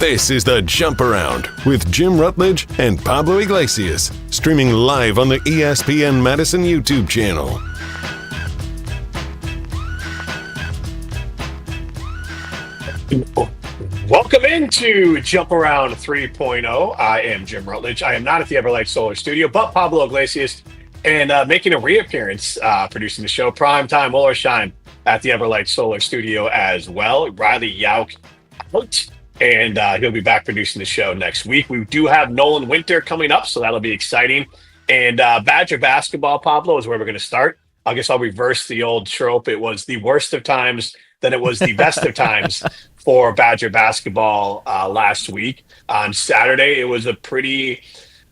This is the Jump Around with Jim Rutledge and Pablo Iglesias, streaming live on the ESPN Madison YouTube channel. Welcome into Jump Around 3.0. I am Jim Rutledge. I am not at the Everlight Solar Studio, but Pablo Iglesias, and making a reappearance, producing the show, Primetime Will or Shine at the Everlight Solar Studio as well. Riley Yauk out, and he'll be back producing the show next week. We do have Nolan Winter coming up, so that'll be exciting. And Badger basketball, Pablo, is where we're going to start. I guess I'll reverse the old trope. It was the worst of times, then it was the best of times for Badger basketball last week. On Saturday, it was a pretty,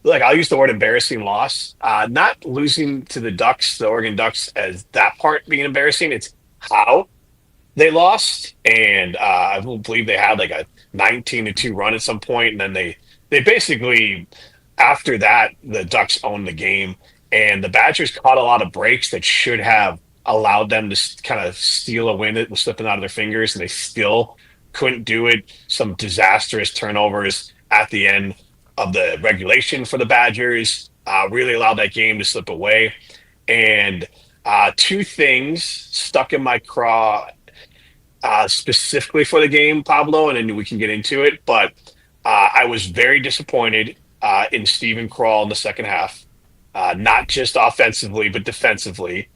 I'll use the word embarrassing loss. Not losing to the Ducks, the Oregon Ducks, as that part being embarrassing. It's how they lost. And I believe they had like a 19-2 run at some point. And then they basically, after that, the Ducks owned the game. And the Badgers caught a lot of breaks that should have allowed them to kind of steal a win that was slipping out of their fingers, and they still couldn't do it. Some disastrous turnovers at the end of the regulation for the Badgers really allowed that game to slip away. And two things stuck in my craw specifically for the game, Pablo, and then we can get into it. But I was very disappointed in Steven Kroll in the second half, not just offensively, but defensively.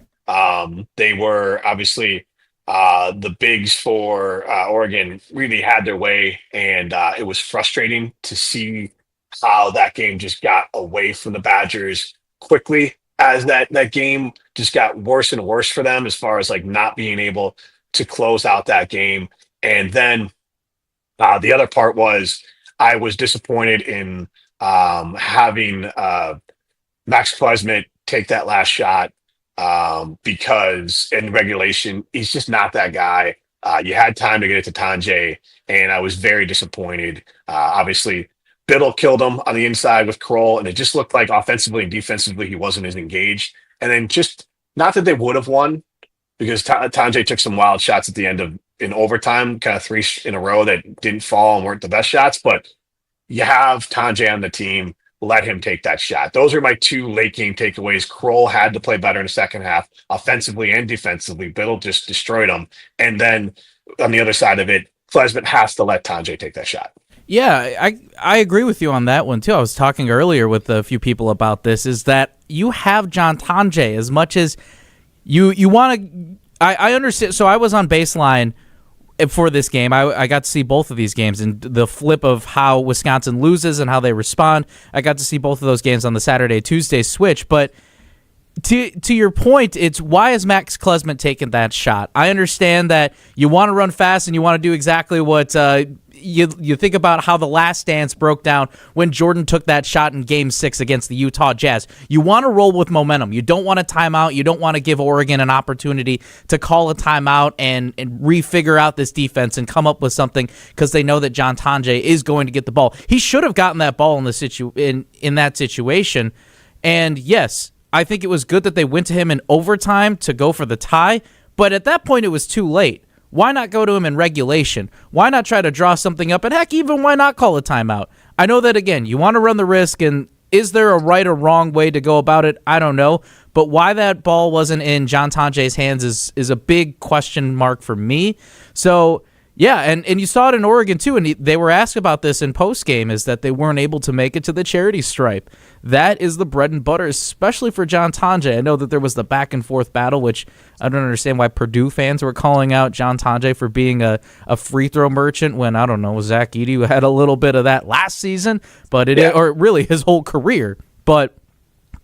They were obviously the bigs for Oregon really had their way, and it was frustrating to see how that game just got away from the Badgers quickly as that game just got worse and worse for them as far as like not being able to close out that game. And then the other part was I was disappointed in having Max Klesmit take that last shot. Because in regulation, he's just not that guy. You had time to get it to Tonje, and I was very disappointed. Obviously, Bittle killed him on the inside with Kroll, and it just looked like offensively and defensively he wasn't as engaged. And then just not that they would have won, because Tonje took some wild shots at the end in overtime, kind of three in a row that didn't fall and weren't the best shots. But you have Tonje on the team. Let him take that shot. Those are my two late game takeaways. Kroll had to play better in the second half, offensively and defensively. Bittle just destroyed him. And then on the other side of it, Klesmit has to let Tonje take that shot. Yeah, I agree with you on that one, too. I was talking earlier with a few people about this, is that you have John Tonje as much as you want to. I understand. So I was on baseline for this game. I got to see both of these games and the flip of how Wisconsin loses and how they respond. I got to see both of those games on the Saturday-Tuesday switch. But to your point, it's why is Max Klesmit taking that shot? I understand that you want to run fast and you want to do exactly what you think about how the Last Dance broke down when Jordan took that shot in Game 6 against the Utah Jazz. You want to roll with momentum. You don't want a timeout. You don't want to give Oregon an opportunity to call a timeout and refigure out this defense and come up with something because they know that John Tonje is going to get the ball. He should have gotten that ball in that situation. And yes, I think it was good that they went to him in overtime to go for the tie, but at that point it was too late. Why not go to him in regulation? Why not try to draw something up? And heck, even why not call a timeout? I know that, again, you want to run the risk, and is there a right or wrong way to go about it? I don't know. But why that ball wasn't in John Tonje's hands is a big question mark for me. So, yeah, and you saw it in Oregon, too, and they were asked about this in postgame, is that they weren't able to make it to the charity stripe. That is the bread and butter, especially for John Tonje. I know that there was the back-and-forth battle, which I don't understand why Purdue fans were calling out John Tonje for being a free throw merchant when, I don't know, Zach Edey had a little bit of that last season, but or really his whole career. But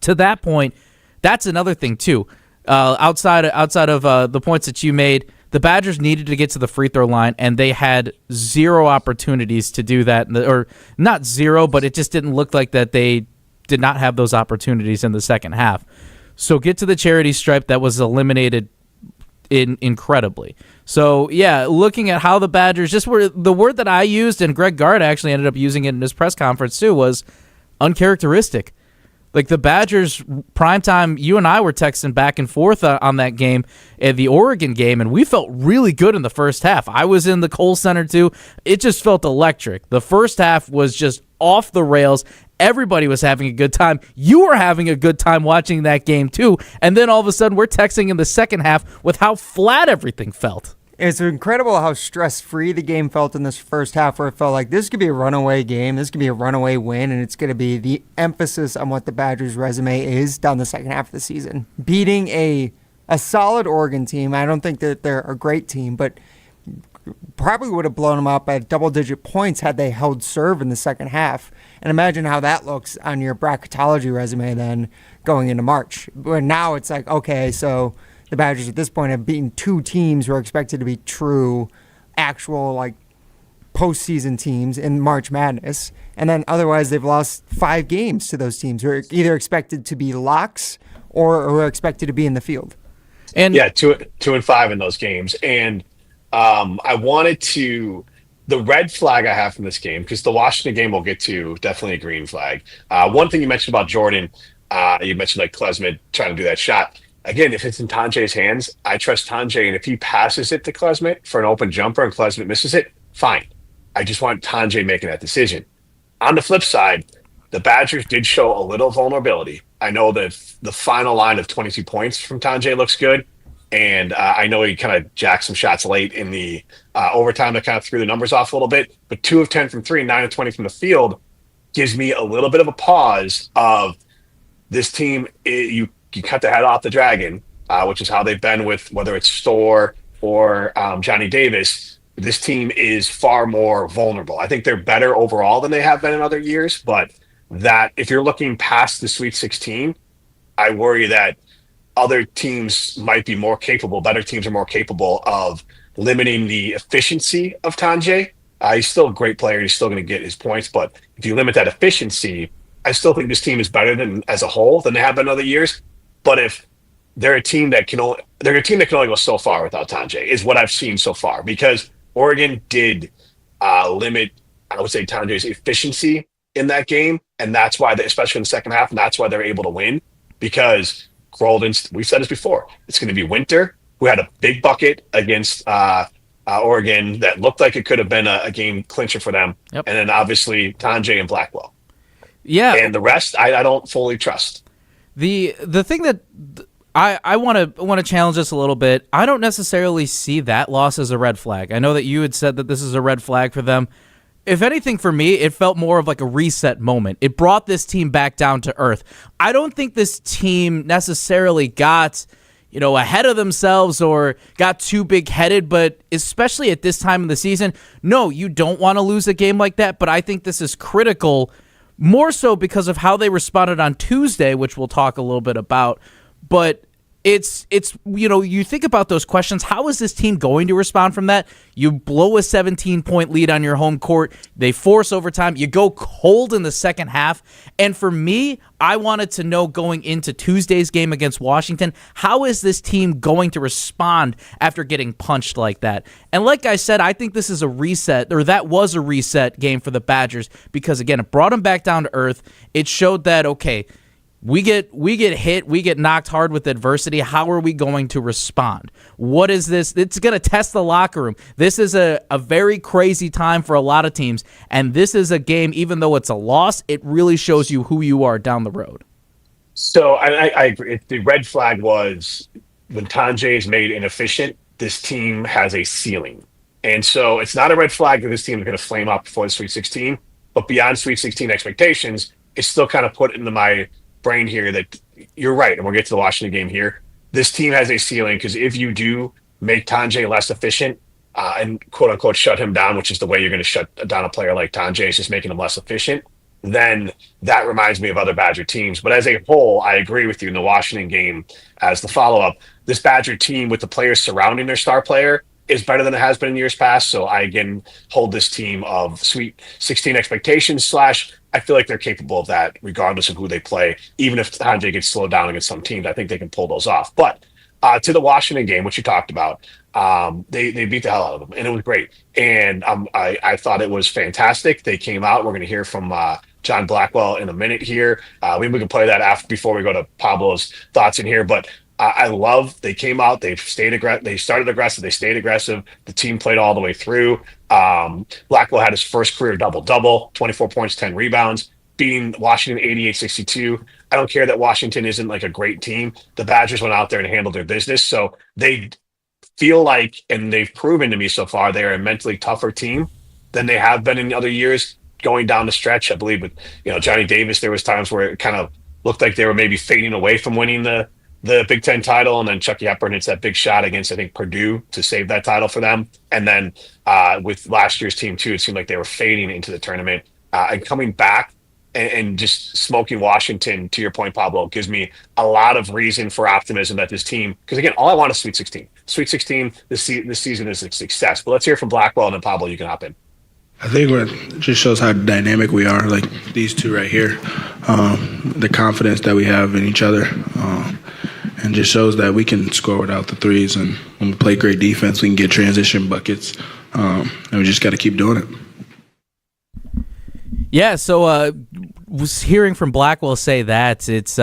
to that point, that's another thing, too. Outside of the points that you made, the Badgers needed to get to the free throw line, and they had zero opportunities to do that. Or not zero, but it just didn't look like that they did not have those opportunities in the second half. So get to the charity stripe, that was eliminated incredibly. So, yeah, looking at how the Badgers, just were the word that I used, and Greg Gard actually ended up using it in his press conference too, was uncharacteristic. Like the Badgers primetime, you and I were texting back and forth on that game, the Oregon game, and we felt really good in the first half. I was in the Kohl Center too. It just felt electric. The first half was just off the rails. Everybody was having a good time. You were having a good time watching that game too. And then all of a sudden we're texting in the second half with how flat everything felt. It's incredible how stress-free the game felt in this first half, where it felt like this could be a runaway game, this could be a runaway win, and it's going to be the emphasis on what the Badgers' resume is down the second half of the season. Beating a solid Oregon team. I don't think that they're a great team, but probably would have blown them up at double-digit points had they held serve in the second half. And imagine how that looks on your bracketology resume then going into March. Where now it's like, okay, so the Badgers at this point have beaten two teams who are expected to be true, actual, like, postseason teams in March Madness. And then otherwise they've lost 5 games to those teams who are either expected to be locks or who are expected to be in the field. And yeah, 2-5 in those games. And I wanted to, the red flag I have from this game, because the Washington game we'll get to, definitely a green flag. One thing you mentioned about Jordan, you mentioned like Klesmit trying to do that shot. Again, if it's in Tonje's hands, I trust Tonje, and if he passes it to Klesmit for an open jumper and Klesmit misses it, fine. I just want Tonje making that decision. On the flip side, the Badgers did show a little vulnerability. I know that the final line of 22 points from Tonje looks good, and I know he kind of jacked some shots late in the overtime that kind of threw the numbers off a little bit, but 2 of 10 from 3, 9 of 20 from the field gives me a little bit of a pause of this team. You cut the head off the dragon, which is how they've been with whether it's Storr or Johnny Davis. This team is far more vulnerable. I think they're better overall than they have been in other years, but that if you're looking past the Sweet 16, I worry that other teams might be more capable, better teams are more capable of limiting the efficiency of Tonje. He's still a great player. He's still going to get his points, but if you limit that efficiency, I still think this team is better than as a whole than they have been other years. But if they're a team that can only go so far without Tonje, is what I've seen so far. Because Oregon did limit, I would say, Tonje's efficiency in that game, and that's why, especially in the second half, and that's why they're able to win. Because Golden's, we've said this before, it's going to be Winter, who had a big bucket against Oregon that looked like it could have been a game clincher for them, and then obviously Tonje and Blackwell. Yeah, and the rest, I don't fully trust. The thing that I want to challenge this a little bit, I don't necessarily see that loss as a red flag. I know that you had said that this is a red flag for them. If anything, for me, it felt more of like a reset moment. It brought this team back down to earth. I don't think this team necessarily got, ahead of themselves or got too big-headed, but especially at this time of the season, no, you don't want to lose a game like that, but I think this is critical, more so because of how they responded on Tuesday, which we'll talk a little bit about. But it's you think about those questions. How is this team going to respond from that? You blow a 17-point lead on your home court. They force overtime. You go cold in the second half. And for me, I wanted to know going into Tuesday's game against Washington, how is this team going to respond after getting punched like that? And like I said, I think this is a reset, or that was a reset game for the Badgers because, again, it brought them back down to earth. It showed that, okay, we get hit, we get knocked hard with adversity. How are we going to respond? What is this? It's going to test the locker room. This is a very crazy time for a lot of teams, and this is a game, even though it's a loss, it really shows you who you are down the road. So I agree. The red flag was when Tonje is made inefficient, this team has a ceiling. And so it's not a red flag that this team is going to flame up before the Sweet 16, but beyond Sweet 16 expectations, it's still kind of put into my brain here that you're right, and we'll get to the Washington game here. This team has a ceiling because if you do make Tonje less efficient and quote unquote shut him down, which is the way you're going to shut down a player like Tonje, is just making him less efficient, then that reminds me of other Badger teams. But as a whole, I agree with you in the Washington game as the follow-up. This Badger team with the players surrounding their star player is better than it has been in years past. So I, again, hold this team of Sweet 16 expectations / I feel like they're capable of that regardless of who they play. Even if Tonje gets slowed down against some teams, I think they can pull those off. But to the Washington game, which you talked about, they beat the hell out of them, and it was great. And I thought it was fantastic. They came out. We're going to hear from John Blackwell in a minute here. We can play that before we go to Pablo's thoughts in here. But I love they came out, they stayed aggressive, they started aggressive, they stayed aggressive. The team played all the way through. Blackwell had his first career double-double, 24 points, 10 rebounds, beating Washington 88-62. I don't care that Washington isn't like a great team. The Badgers went out there and handled their business. So they feel like, and they've proven to me so far, they're a mentally tougher team than they have been in other years going down the stretch. I believe with Johnny Davis, there was times where it kind of looked like they were maybe fading away from winning the Big Ten title, and then Chucky Hepburn hits that big shot against, I think, Purdue to save that title for them. And then with last year's team too, it seemed like they were fading into the tournament and coming back and just smoking Washington, to your point, Pablo, gives me a lot of reason for optimism that this team, because again, all I want is Sweet 16. Sweet 16 this season is a success. But let's hear from Blackwell, and then Pablo, you can hop in. I think it just shows how dynamic we are, like these two right here, the confidence that we have in each other, and just shows that we can score without the threes. And when we play great defense, we can get transition buckets, and we just got to keep doing it. Yeah, so was hearing from Blackwell say that it's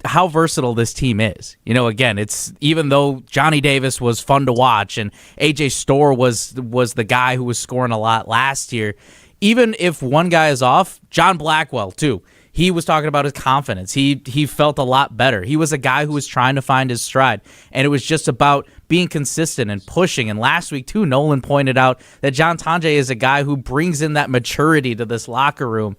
how versatile this team is. Again, it's even though Johnny Davis was fun to watch and AJ Storr was the guy who was scoring a lot last year, even if one guy is off, John Blackwell too. He was talking about his confidence. He felt a lot better. He was a guy who was trying to find his stride, and it was just about being consistent and pushing. And last week, too, Nolan pointed out that John Tonje is a guy who brings in that maturity to this locker room.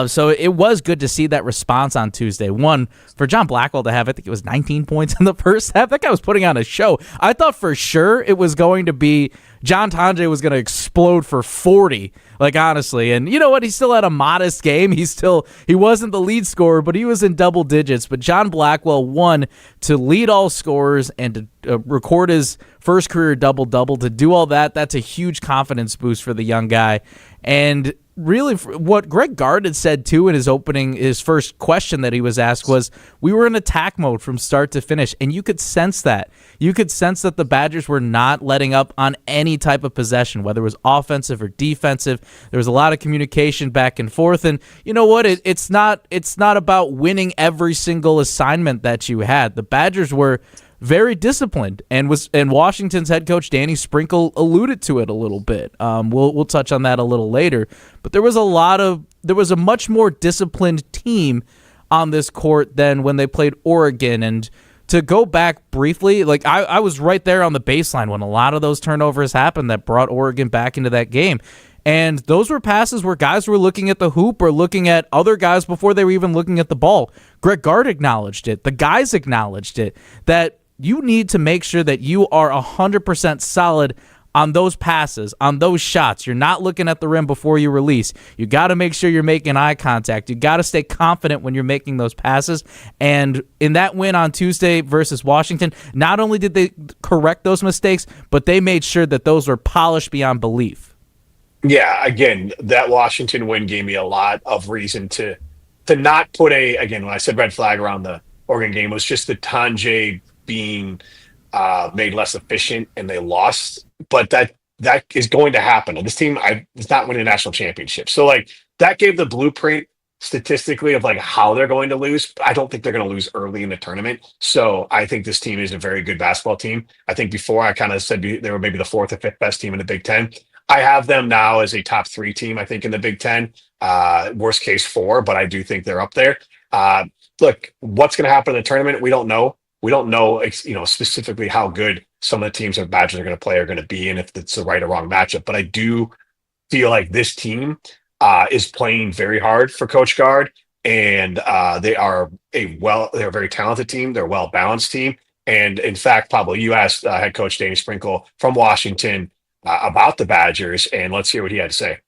So it was good to see that response on Tuesday. One, for John Blackwell to have, I think it was 19 points in the first half. That guy was putting on a show. I thought for sure it was going to be John Tonje was going to explode for 40, honestly. And you know what? He still had a modest game. He wasn't the lead scorer, but he was in double digits. But John Blackwell won to lead all scorers and to record his first career double-double. To do all that, that's a huge confidence boost for the young guy. And really, what Greg Gard had said, too, in his first question that he was asked was, we were in attack mode from start to finish, and you could sense that. You could sense that the Badgers were not letting up on any type of possession, whether it was offensive or defensive. There was a lot of communication back and forth, and you know what? It's not about winning every single assignment that you had. The Badgers were very disciplined, and Washington's head coach Danny Sprinkle alluded to it a little bit. We'll touch on that a little later, but there was a much more disciplined team on this court than when they played Oregon. And to go back briefly, I was right there on the baseline when a lot of those turnovers happened that brought Oregon back into that game. And those were passes where guys were looking at the hoop or looking at other guys before they were even looking at the ball. Greg Gard acknowledged it. The guys acknowledged it, that you need to make sure that you are 100% solid on those passes, on those shots. You're not looking at the rim before you release. You got to make sure you're making eye contact. You got to stay confident when you're making those passes. And in that win on Tuesday versus Washington, not only did they correct those mistakes, but they made sure that those were polished beyond belief. Yeah, again, that Washington win gave me a lot of reason to not put when I said red flag around the Oregon game, it was just the Tonje being made less efficient and they lost. But that is going to happen. And this team is not winning a national championship. So that gave the blueprint statistically of how they're going to lose. I don't think they're going to lose early in the tournament. So I think this team is a very good basketball team. I think before I kind of said they were maybe the fourth or fifth best team in the Big Ten. I have them now as a top 3 team, I think, in the Big Ten. Worst case 4, but I do think they're up there. Look, what's going to happen in the tournament? We don't know. We don't know, specifically how good some of the teams that Badgers are going to play are going to be, and if it's the right or wrong matchup. But I do feel like this team is playing very hard for Coach Gard, and they're a very talented team. They're a well-balanced team. And in fact, Pablo, you asked head coach Danny Sprinkle from Washington about the Badgers, and let's hear what he had to say.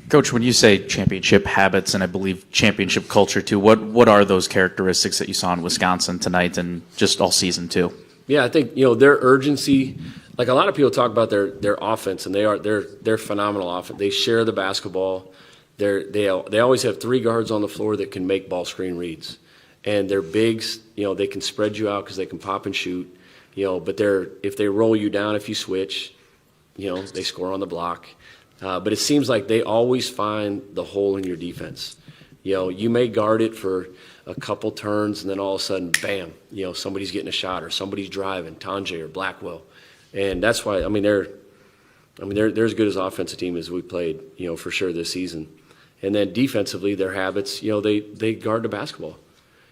Coach, when you say championship habits and I believe championship culture too, what are those characteristics that you saw in Wisconsin tonight and just all season too? Yeah, I think their urgency. Like a lot of people talk about their offense, and they're phenomenal offense. They share the basketball. They always have 3 guards on the floor that can make ball screen reads, and they're bigs. They can spread you out because they can pop and shoot. But if they roll you down if you switch, they score on the block. But it seems like they always find the hole in your defense. You may guard it for a couple turns, and then all of a sudden, bam, somebody's getting a shot or somebody's driving, Tonje or Blackwell. And that's why, they're as good as offensive team as we played, for sure this season. And then defensively, their habits, they guard the basketball.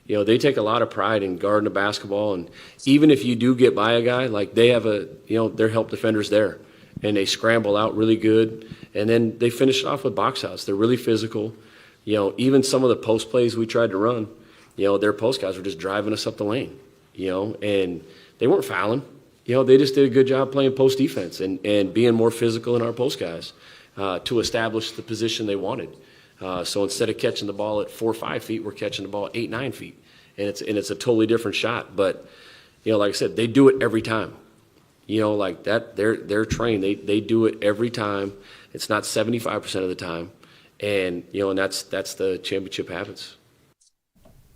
They take a lot of pride in guarding the basketball. And even if you do get by a guy, like they have their help defenders there. And they scramble out really good. And then they finish it off with box outs. They're really physical. Even some of the post plays we tried to run, their post guys were just driving us up the lane, and they weren't fouling. They just did a good job playing post defense and being more physical in our post guys to establish the position they wanted. So instead of catching the ball at 4 or 5 feet, we're catching the ball at 8, 9 feet. And it's a totally different shot. But, like I said, they do it every time. Like that, they're trained. They do it every time. It's not 75% of the time. And, and that's the championship habits.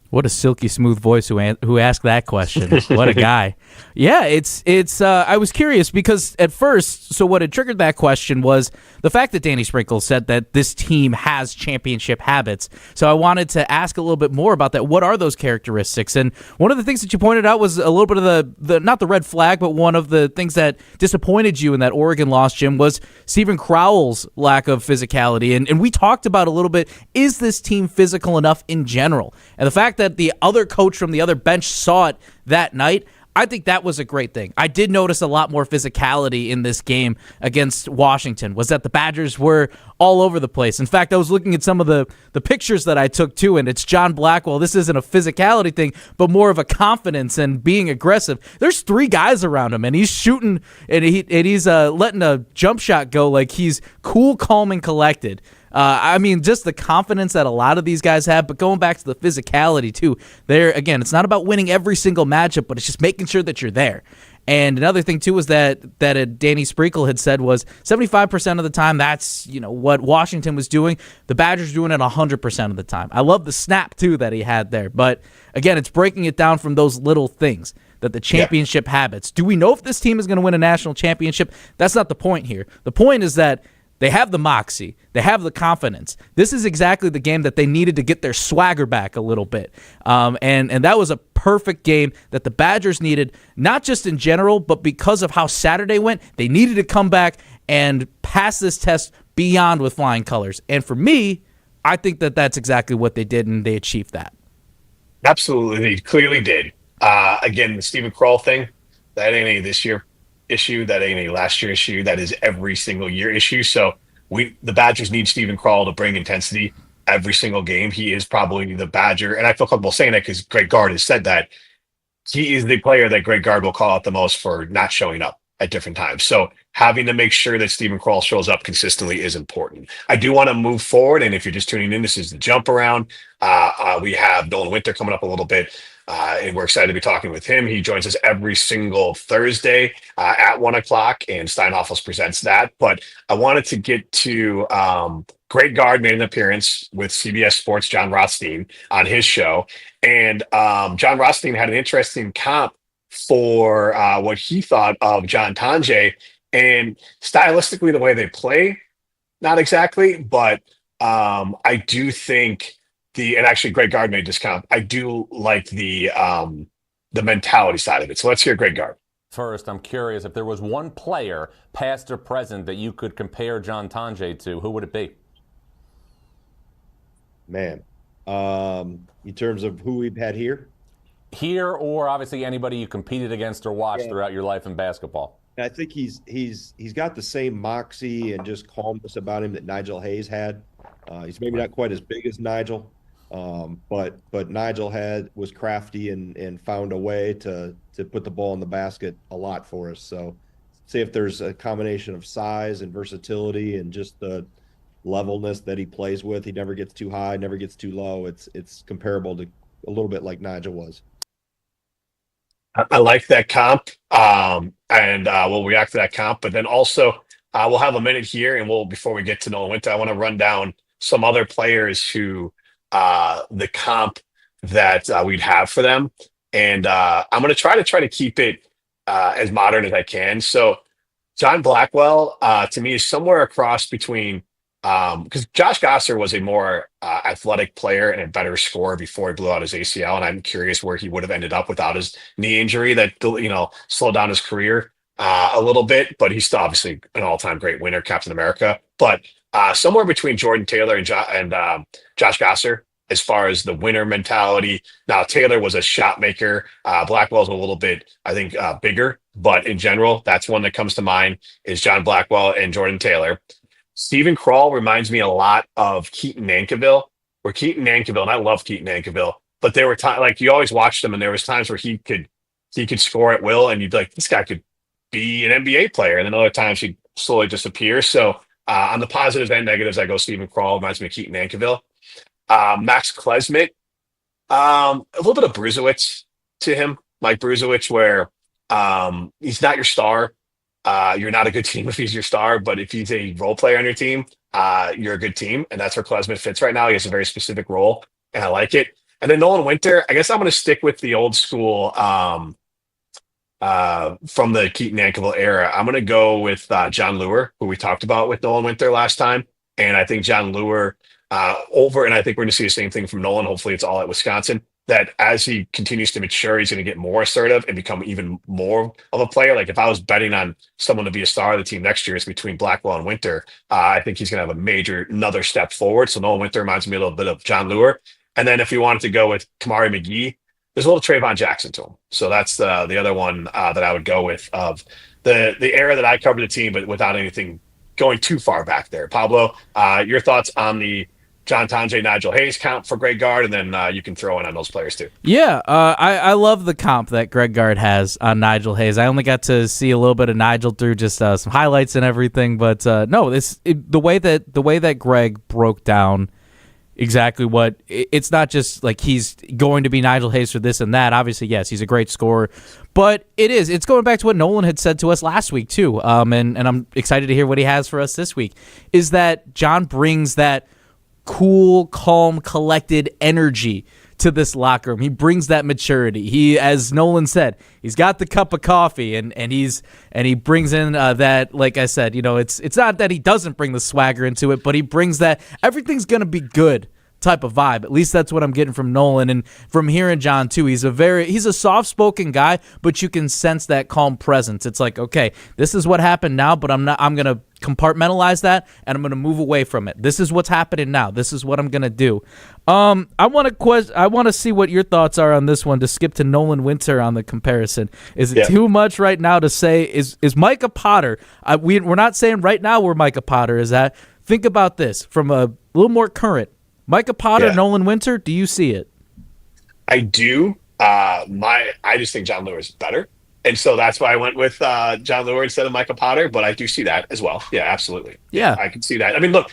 What a silky smooth voice who asked that question. What a guy. Yeah, it's I was curious because at first, so what had triggered that question was the fact that Danny Sprinkle said that this team has championship habits. So I wanted to ask a little bit more about that. What are those characteristics? And one of the things that you pointed out was a little bit of the not the red flag, but one of the things that disappointed you in that Oregon loss, Jim, was Stephen Crowell's lack of physicality. And we talked about a little bit, is this team physical enough in general? And the fact that the other coach from the other bench saw it that night, I think that was a great thing. I did notice a lot more physicality in this game against Washington, was that the Badgers were all over the place. In fact, I was looking at some of the pictures that I took too, and it's John Blackwell. This isn't a physicality thing, but more of a confidence and being aggressive. There's 3 guys around him, and he's shooting, and he's letting a jump shot go like he's cool, calm, and collected. Just the confidence that a lot of these guys have, but going back to the physicality too, there again, it's not about winning every single matchup, but it's just making sure that you're there. And another thing too was that Danny Sprinkle had said was 75% of the time that's what Washington was doing. The Badgers doing it 100% of the time. I love the snap too that he had there, but again, it's breaking it down from those little things. That the championship habits. Do we know if this team is going to win a national championship? That's not the point here. The point is that they have the moxie. They have the confidence. This is exactly the game that they needed to get their swagger back a little bit. And that was a perfect game that the Badgers needed, not just in general, but because of how Saturday went, they needed to come back and pass this test beyond with flying colors. And for me, I think that that's exactly what they did, and they achieved that. Absolutely. They clearly did. Again, the Stephen Crowell thing, that ain't any this year issue, that ain't a last year issue, that is every single year issue. So the Badgers need Stephen Crowell to bring intensity every single game. He is probably the Badger, and I feel comfortable saying that because Greg Gard has said that he is the player that Greg Gard will call out the most for not showing up at different times. So having to make sure that Stephen Crowell shows up consistently is important. I do want to move forward, and if you're just tuning in, this is the jump around. We have Nolan Winter coming up a little bit. And we're excited to be talking with him. He joins us every single Thursday at 1:00, and Steinhoffels presents that. But I wanted to get to Greg Gard made an appearance with CBS Sports' John Rothstein on his show. And John Rothstein had an interesting comp for what he thought of John Tonje. And stylistically, the way they play, not exactly, but I do think and actually Greg Gard made this comp. I do like the mentality side of it. So let's hear Greg Gard. First, I'm curious if there was one player, past or present, that you could compare John Tonje to, who would it be? Man, in terms of who we've had here? Here, or obviously anybody you competed against or watched throughout your life in basketball. I think he's got the same moxie and just calmness about him that Nigel Hayes had. He's maybe not quite as big as Nigel, but Nigel was crafty and found a way to put the ball in the basket a lot for us. So say if there's a combination of size and versatility and just the levelness that he plays with, he never gets too high, never gets too low. It's comparable to a little bit like Nigel was. I like that comp, and we'll react to that comp. But then also, we'll have a minute here, and before we get to Nolan Winter, I want to run down some other players who the comp that we'd have for them, and I'm going to try to keep it as modern as I can. So John Blackwell, to me, is somewhere across between because Josh Gosser was a more athletic player and a better scorer before he blew out his ACL, and I'm curious where he would have ended up without his knee injury that slowed down his career a little bit. But he's still obviously an all-time great winner, Captain America. But somewhere between Jordan Taylor and Josh Gosser as far as the winner mentality. Now, Taylor was a shot maker. Blackwell's a little bit, I think, bigger. But in general, that's one that comes to mind is John Blackwell and Jordan Taylor. Stephen Krall reminds me a lot of Keaton Nankiville, and I love Keaton Nankiville, but there were times like you always watched him, and there was times where he could score at will, and you'd be like, this guy could be an NBA player, and then other times he'd slowly disappear. So on the positives and negatives, I go Stephen Krall, reminds me of Keaton Nankiville. Max Klesmit, a little bit of Bruzewicz to him, Mike Bruzewicz, where he's not your star. You're not a good team if he's your star, but if he's a role player on your team, you're a good team. And that's where Klesmit fits right now. He has a very specific role, and I like it. And then Nolan Winter, I guess I'm going to stick with the old school from the Keaton Nankiville era. I'm going to go with John Lure, who we talked about with Nolan Winter last time. And I think John Lure and I think we're going to see the same thing from Nolan. Hopefully it's all at Wisconsin. That as he continues to mature, he's going to get more assertive and become even more of a player. Like if I was betting on someone to be a star of the team next year, it's between Blackwell and Winter. I think he's going to have another step forward. So Nolan Winter reminds me a little bit of John Lure. And then if you wanted to go with Kamari McGee, there's a little Trayvon Jackson to him. So that's the other one that I would go with of the era that I covered the team, but without anything going too far back there. Pablo, your thoughts on the John Tonje, Nigel Hayes comp for Greg Gard, and then you can throw in on those players too. Yeah, I love the comp that Greg Gard has on Nigel Hayes. I only got to see a little bit of Nigel through just some highlights and everything, but the way that Greg broke down exactly it's not just like he's going to be Nigel Hayes for this and that. Obviously, yes, he's a great scorer, but it's going back to what Nolan had said to us last week too, and I'm excited to hear what he has for us this week, is that John brings that cool, calm, collected energy to this locker room. He brings that maturity. He, as Nolan said, he's got the cup of coffee, and he brings in that. Like I said, it's not that he doesn't bring the swagger into it, but he brings that everything's gonna be good type of vibe. At least that's what I'm getting from Nolan, and from hearing John too. He's a soft-spoken guy, but you can sense that calm presence. It's like, okay, this is what happened now, but I'm gonna compartmentalize that, and I'm gonna move away from it. This is what's happening now. This is what I'm gonna do. I want to see what your thoughts are on this one. To skip to Nolan Winter on the comparison, is it too much right now to say is Micah Potter? We're not saying right now where Micah Potter is at. Think about this from a little more current. Micah Potter, Nolan Winter, do you see it? I do. I just think John Lure is better. And so that's why I went with John Lure instead of Micah Potter, but I do see that as well. Yeah, absolutely. Yeah. I can see that. I mean, look,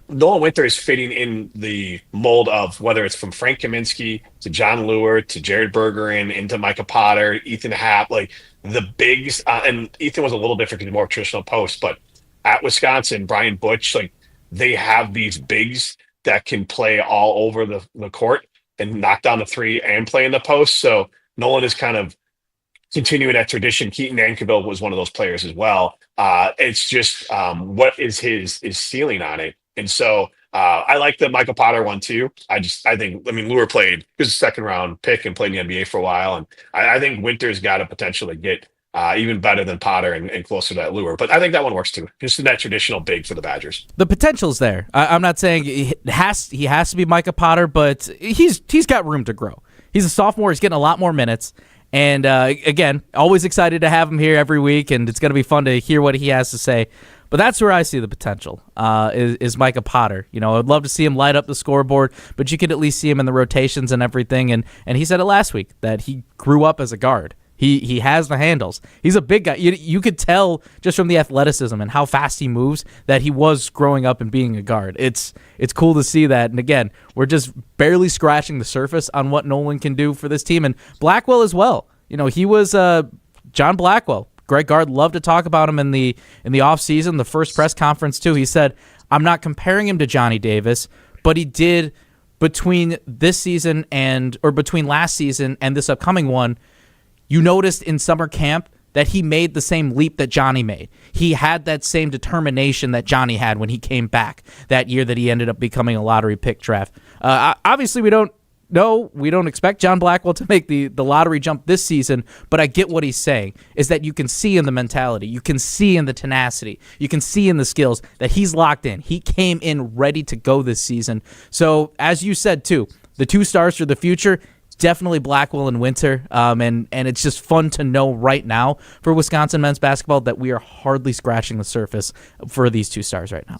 Nolan Winter is fitting in the mold of whether it's from Frank Kaminsky to John Lure to Jared Bergeron into Micah Potter, Ethan Happ, like the bigs. And Ethan was a little different because he's more traditional post, but at Wisconsin, Brian Butch, like they have these bigs that can play all over the court and knock down the three and play in the post. So Nolan is kind of continuing that tradition. Keaton Nankiville was one of those players as well. It's just what is his ceiling on it. And so I like the Michael Potter one too. I think Lure played, he was a second round pick and played in the NBA for a while. And I think Winter's got a potential to get even better than Potter and closer to that Lure. But I think that one works too. Just in that traditional big for the Badgers. The potential's there. I'm not saying he has to be Micah Potter, but he's got room to grow. He's a sophomore. He's getting a lot more minutes. And again, always excited to have him here every week, and it's going to be fun to hear what he has to say. But that's where I see the potential, is Micah Potter. I'd love to see him light up the scoreboard, but you could at least see him in the rotations and everything. And he said it last week that he grew up as a guard. He has the handles. He's a big guy. You could tell just from the athleticism and how fast he moves that he was growing up and being a guard. It's cool to see that. And again, we're just barely scratching the surface on what Nolan can do for this team. And Blackwell as well. He was John Blackwell. Greg Gard loved to talk about him in the offseason, the first press conference too. He said, I'm not comparing him to Johnny Davis, but he did between this season between last season and this upcoming one. You noticed in summer camp that he made the same leap that Johnny made. He had that same determination that Johnny had when he came back that year that he ended up becoming a lottery pick draft. Obviously, we don't expect John Blackwell to make the lottery jump this season, but I get what he's saying, is that you can see in the mentality, you can see in the tenacity, you can see in the skills that he's locked in. He came in ready to go this season. So, as you said, too, the 2 stars for the future, definitely Blackwell and Winter, and it's just fun to know right now for Wisconsin men's basketball that we are hardly scratching the surface for these 2 stars right now.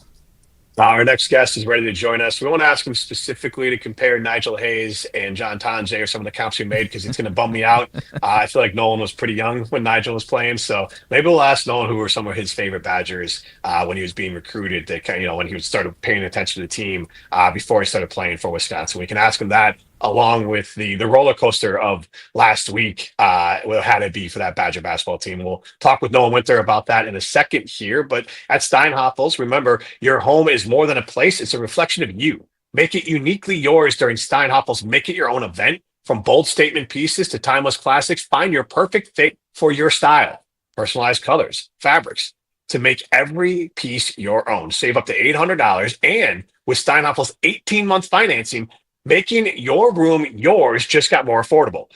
Our next guest is ready to join us. We want to ask him specifically to compare Nigel Hayes and John Tonje or some of the comps we made because it's going to bum me out. I feel like Nolan was pretty young when Nigel was playing, so maybe we'll ask Nolan who were some of his favorite Badgers when he was being recruited. When he started paying attention to the team before he started playing for Wisconsin. We can ask him that, along with the roller coaster of last week, had it be for that Badger basketball team. We'll talk with Nolan Winter about that in a second here. But at Steinhafels, remember, your home is more than a place. It's a reflection of you. Make it uniquely yours during Steinhafels. Make it your own event. From bold statement pieces to timeless classics, find your perfect fit for your style. Personalized colors, fabrics, to make every piece your own. Save up to $800. And with Steinhafels 18-month financing, making your room yours just got more affordable.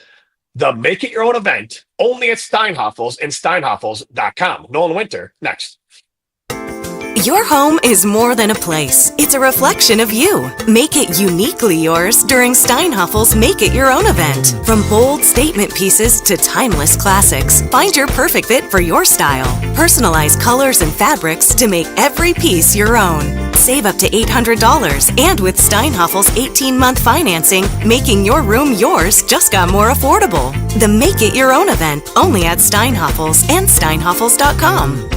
The Make It Your Own event, only at Steinhafels and steinhafels.com. Nolan Winter, next. Your home is more than a place. It's a reflection of you. Make it uniquely yours during Steinhafels Make It Your Own event. From bold statement pieces to timeless classics, find your perfect fit for your style. Personalize colors and fabrics to make every piece your own. Save up to $800. And with Steinhafels 18-month financing, making your room yours just got more affordable. The Make It Your Own event, only at Steinhafels and steinhafels.com.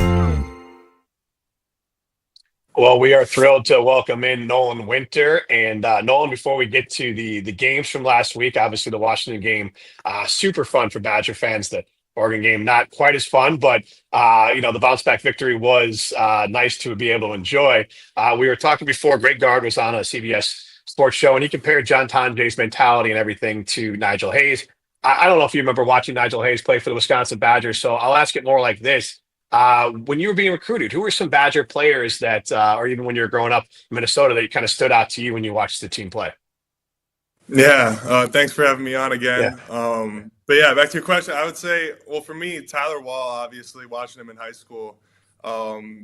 Well, we are thrilled to welcome in Nolan Winter. And Nolan, before we get to the games from last week, obviously the Washington game, super fun for Badger fans. The Oregon game, not quite as fun, but the bounce back victory was nice to be able to enjoy. We were talking before, Greg Gard was on a CBS sports show, and he compared John Tonje's mentality and everything to Nigel Hayes. I don't know if you remember watching Nigel Hayes play for the Wisconsin Badgers, so I'll ask it more like this. When you were being recruited, who were some Badger players that, or even when you were growing up in Minnesota, that kind of stood out to you when you watched the team play? Yeah, thanks for having me on again. Yeah. But yeah, back to your question, I would say, well, for me, Tyler Wall, obviously, watching him in high school,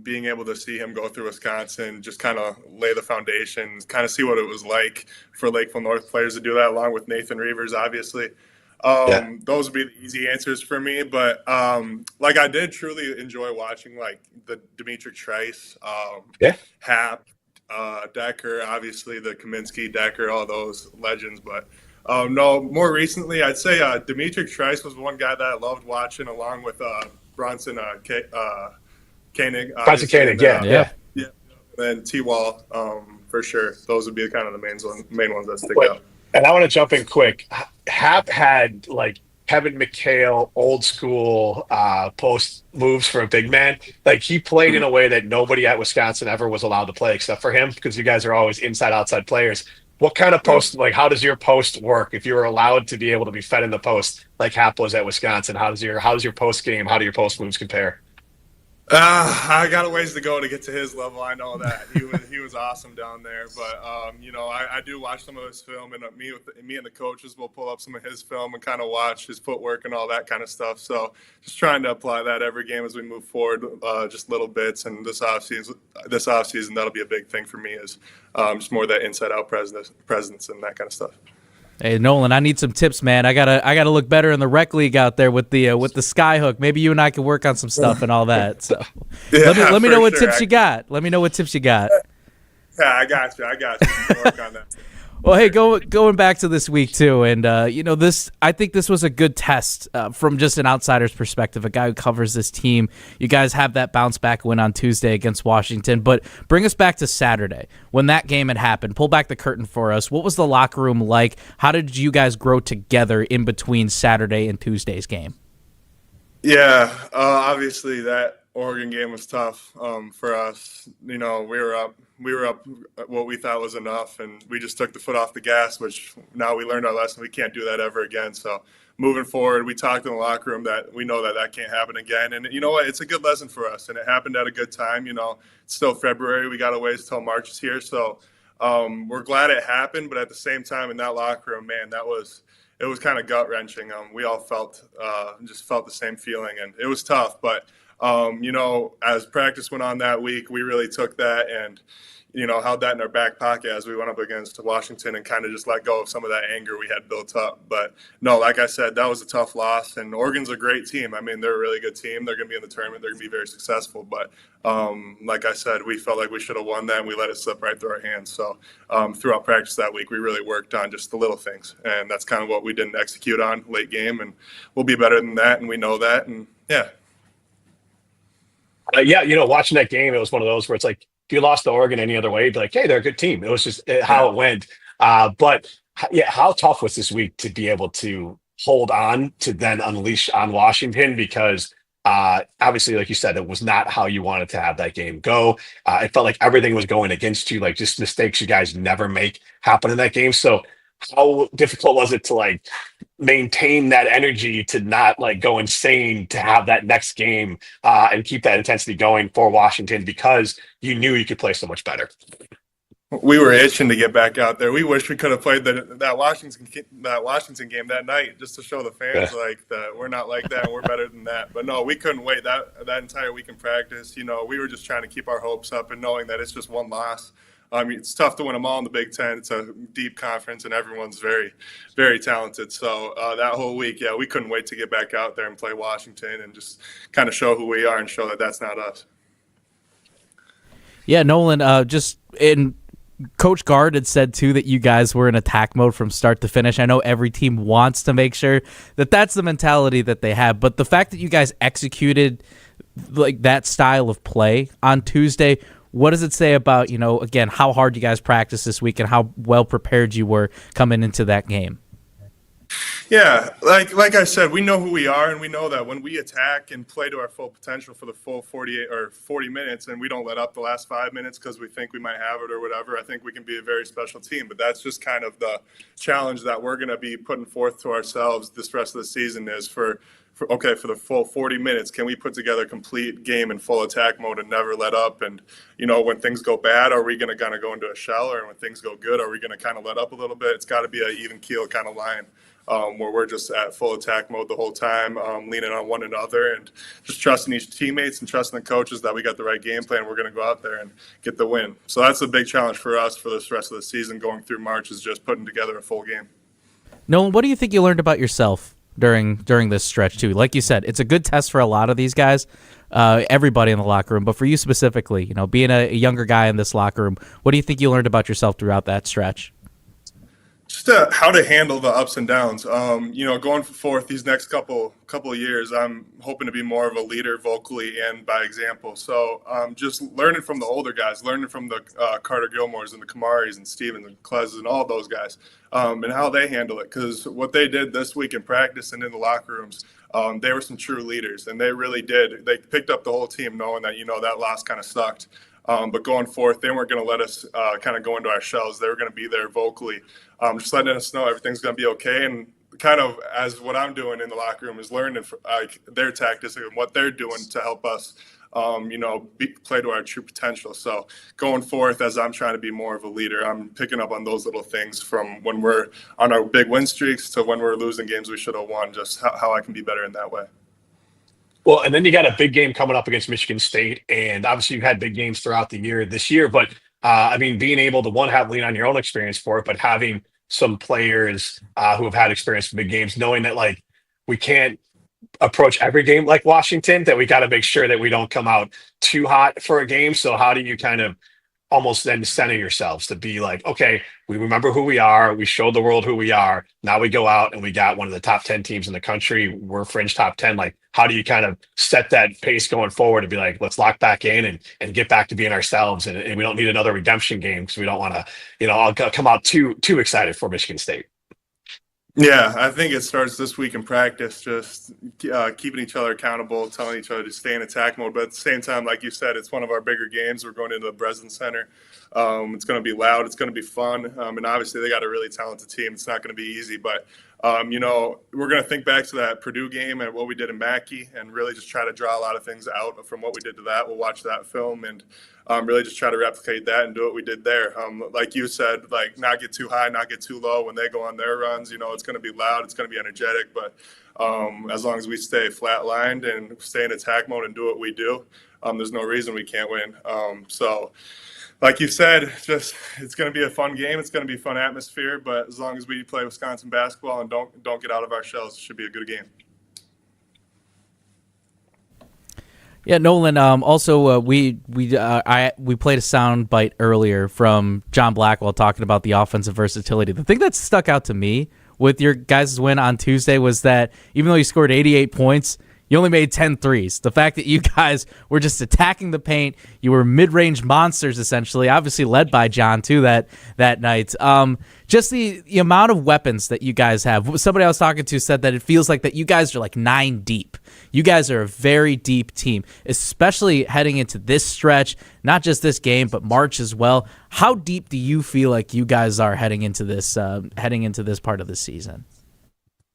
being able to see him go through Wisconsin, just kind of lay the foundation, kind of see what it was like for Lakeville North players to do that, along with Nathan Reavers, obviously. Those would be the easy answers for me. But I did truly enjoy watching the Dimitri Trice, Hap, Decker, obviously the Kaminsky, Decker, all those legends. But no, more recently, I'd say Dimitri Trice was one guy that I loved watching, along with Bronson Koenig. Bronson Koenig, yeah. And T-Wall, for sure. Those would be kind of the main ones that stick out. And I want to jump in quick. Hap had Kevin McHale, old school post moves for a big man. He played in a way that nobody at Wisconsin ever was allowed to play except for him, because you guys are always inside outside players. What kind of post, how does your post work? If you were allowed to be able to be fed in the post like Hap was at Wisconsin, how does your post game, how do your post moves compare? I got a ways to go to get to his level. I know that he was awesome down there, but I do watch some of his film, and me and the coaches will pull up some of his film and kind of watch his footwork and all that kind of stuff. So just trying to apply that every game as we move forward, just little bits. And this offseason, that'll be a big thing for me, is just more that inside out presence and that kind of stuff. Hey Nolan, I need some tips, man. I gotta look better in the rec league out there with the sky hook. Maybe you and I can work on some stuff and all that. So let me know what tips you got. Let me know what tips you got. Yeah, I got you. Work on that. Well, hey, going back to this week too, and I think this was a good test from just an outsider's perspective, a guy who covers this team. You guys have that bounce back win on Tuesday against Washington, but bring us back to Saturday when that game had happened. Pull back the curtain for us. What was the locker room like? How did you guys grow together in between Saturday and Tuesday's game? Yeah, obviously that Oregon game was tough for us. You know, we were up what we thought was enough, and we just took the foot off the gas, which now we learned our lesson. We can't do that ever again. So moving forward, we talked in the locker room that we know that that can't happen again. And you know what? It's a good lesson for us, and it happened at a good time. You know, it's still February. We got a ways till March is here. So we're glad it happened, but at the same time in that locker room, man, it was kind of gut wrenching. We all felt the same feeling, and it was tough. But you know, as practice went on that week, we really took that and, you know, held that in our back pocket as we went up against Washington and kind of just let go of some of that anger we had built up. But no, like I said, that was a tough loss, and Oregon's a great team. I mean, they're a really good team. They're going to be in the tournament. They're going to be very successful. But like I said, we felt like we should have won that, and we let it slip right through our hands. So throughout practice that week, we really worked on just the little things, and that's kind of what we didn't execute on late game, and we'll be better than that, and we know that. And yeah. Yeah, you know, watching that game, it was one of those where it's like, if you lost to Oregon any other way, you'd be like, hey, they're a good team. It was just how it went. But yeah, how tough was this week to be able to hold on to then unleash on Washington? Because obviously, like you said, it was not how you wanted to have that game go. It felt like everything was going against you, like just mistakes you guys never make happen in that game. So how difficult was it to like maintain that energy to not like go insane to have that next game and keep that intensity going for Washington, because you knew you could play so much better? We were itching to get back out there. We wish we could have played that Washington game that night just to show the fans like that we're not like that and we're better than that. But no, we couldn't wait that entire week in practice. You know, we were just trying to keep our hopes up and knowing that it's just one loss. I mean, it's tough to win them all in the Big Ten. It's a deep conference, and everyone's very, very talented. So that whole week, yeah, we couldn't wait to get back out there and play Washington and just kind of show who we are and show that that's not us. Yeah, Nolan, Coach Gard had said, too, that you guys were in attack mode from start to finish. I know every team wants to make sure that that's the mentality that they have, but the fact that you guys executed like that style of play on Tuesday, what does it say about, you know, again, how hard you guys practiced this week and how well prepared you were coming into that game? Yeah, like I said, we know who we are, and we know that when we attack and play to our full potential for the full 48 or 40 minutes, and we don't let up the last 5 minutes because we think we might have it or whatever, I think we can be a very special team. But that's just kind of the challenge that we're going to be putting forth to ourselves this rest of the season is for the full 40 minutes, can we put together a complete game in full attack mode and never let up? And, you know, when things go bad, are we going to kind of go into a shell? Or when things go good, are we going to kind of let up a little bit? It's got to be an even keel kind of line where we're just at full attack mode the whole time, leaning on one another and just trusting each teammates and trusting the coaches that we got the right game plan. We're going to go out there and get the win. So that's a big challenge for us for this rest of the season going through March, is just putting together a full game. Nolan, what do you think you learned about yourself during this stretch too? Like you said, it's a good test for a lot of these guys, everybody in the locker room, but for you specifically, you know, being a younger guy in this locker room, what do you think you learned about yourself throughout that stretch? Just how to handle the ups and downs. You know, going forth these next couple of years, I'm hoping to be more of a leader vocally and by example. So just learning from the older guys, learning from the Carter Gilmores and the Kamaris and Stevens and Klez and all those guys, and how they handle it. Because what they did this week in practice and in the locker rooms, they were some true leaders, and they really did. They picked up the whole team knowing that, you know, that loss kind of sucked. But going forth, they weren't going to let us kind of go into our shells. They were going to be there vocally, just letting us know everything's going to be okay. And kind of as what I'm doing in the locker room is learning their tactics and what they're doing to help us, you know, play to our true potential. So going forth, as I'm trying to be more of a leader, I'm picking up on those little things from when we're on our big win streaks to when we're losing games we should have won, just how I can be better in that way. Well, and then you got a big game coming up against Michigan State, and obviously you've had big games throughout the year this year, but I mean, being able to lean on your own experience for it, but having some players who have had experience in big games, knowing that like we can't approach every game like Washington, that we got to make sure that we don't come out too hot for a game. So how do you kind of almost then center yourselves to be like, okay, we remember who we are. We showed the world who we are. Now we go out and we got one of the top 10 teams in the country. We're fringe top 10. Like, how do you kind of set that pace going forward and be like, let's lock back in and get back to being ourselves. And we don't need another redemption game because we don't want to, you know, I'll come out too excited for Michigan State. Yeah, I think it starts this week in practice, just keeping each other accountable, telling each other to stay in attack mode. But at the same time, like you said, it's one of our bigger games. We're going into the Breslin Center. It's going to be loud. It's going to be fun. And obviously, they got a really talented team. It's not going to be easy. But, we're going to think back to that Purdue game and what we did in Mackey and really just try to draw a lot of things out from what we did to that. We'll watch that film and really just try to replicate that and do what we did there. Like you said, like not get too high, not get too low when they go on their runs. It's going to be loud, it's going to be energetic, but as long as we stay flat-lined and stay in attack mode and do what we do, there's no reason we can't win. So like you said, it's going to be a fun game. It's going to be a fun atmosphere, but as long as we play Wisconsin basketball and don't get out of our shells, it should be a good game. Yeah, Nolan. Also, we played a sound bite earlier from John Blackwell talking about the offensive versatility. The thing that stuck out to me with your guys' win on Tuesday was that even though you scored 88 points, you only made 10 threes. The fact that you guys were just attacking the paint, you were mid-range monsters essentially, obviously led by John too that night. Just the amount of weapons that you guys have. Somebody I was talking to said that it feels like that you guys are like 9 deep. You guys are a very deep team, especially heading into this stretch, not just this game, but March as well. How deep do you feel like you guys are heading into this part of the season?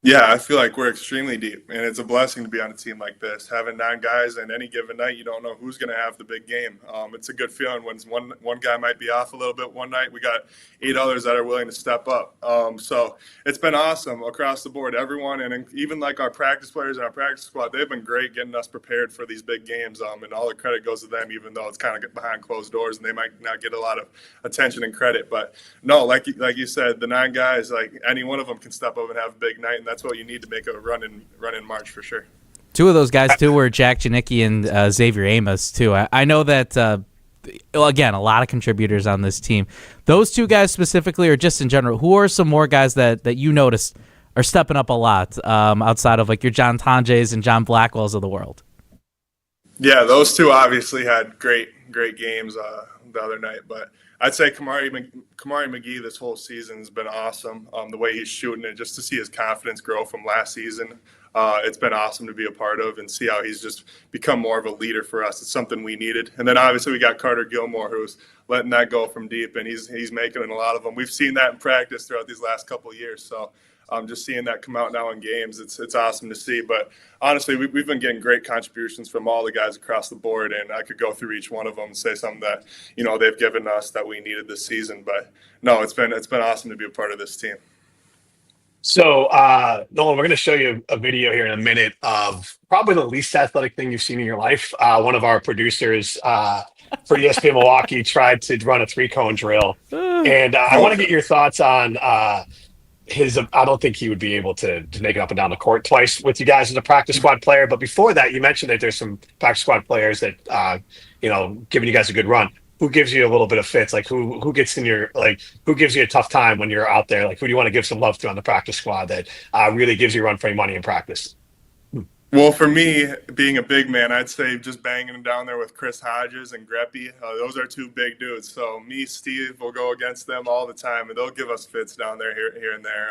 Yeah, I feel like we're extremely deep, and it's a blessing to be on a team like this. Having 9 guys, and any given night, you don't know who's going to have the big game. It's a good feeling when one guy might be off a little bit one night. We got 8 others that are willing to step up. So it's been awesome across the board. Everyone, and even like our practice players and our practice squad, they've been great getting us prepared for these big games. And all the credit goes to them, even though it's kind of behind closed doors, and they might not get a lot of attention and credit. But no, like you said, the 9 guys, like any one of them can step up and have a big night, and that's what you need to make a run in March for sure. 2 of those guys too were Jack Janicki and Xavier Amos too. I know that again, a lot of contributors on this team. Those 2 guys specifically, or just in general, who are some more guys that you noticed are stepping up a lot outside of like your John Tonjes and John Blackwells of the world? Yeah, those 2 obviously had great games the other night, but I'd say Kamari McGee this whole season has been awesome. The way he's shooting it, just to see his confidence grow from last season, it's been awesome to be a part of and see how he's just become more of a leader for us. It's something we needed. And then obviously we got Carter Gilmore, who's letting that go from deep, and he's making a lot of them. We've seen that in practice throughout these last couple of years. So just seeing that come out now in games, it's awesome to see. But honestly, we've been getting great contributions from all the guys across the board, and I could go through each one of them and say something that they've given us that we needed this season. But no, it's been awesome to be a part of this team. So, Nolan, we're going to show you a video here in a minute of probably the least athletic thing you've seen in your life. One of our producers for ESPN Milwaukee tried to run a 3-cone drill, and I want to get your thoughts on I don't think he would be able to make it up and down the court twice with you guys as a practice squad player. But before that, you mentioned that there's some practice squad players that, giving you guys a good run. Who gives you a little bit of fits? Like who gets in your, who gives you a tough time when you're out there? Like who do you want to give some love to on the practice squad that really gives you a run for your money in practice? Well, for me, being a big man, I'd say just banging them down there with Chris Hodges and Greppy. Those are 2 big dudes. So me, Steve, will go against them all the time, and they'll give us fits down there here and there.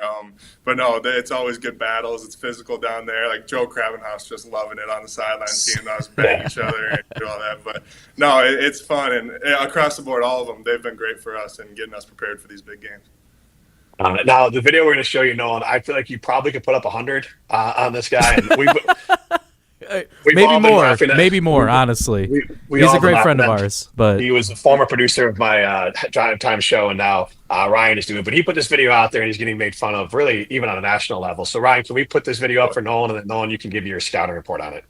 But no, it's always good battles. It's physical down there. Like Joe Kravenhouse just loving it on the sideline, seeing us bang each other and do all that. But no, it's fun. And across the board, all of them, they've been great for us and getting us prepared for these big games. Now, the video we're going to show you, Nolan, I feel like you probably could put up 100 on this guy. And maybe more, honestly. He's a great friend of ours. But he was a former producer of my Drive Time show, and now Ryan is doing it. But he put this video out there, and he's getting made fun of, really, even on a national level. So, Ryan, can we put this video up for Nolan, and then, Nolan, you can give your scouting report on it.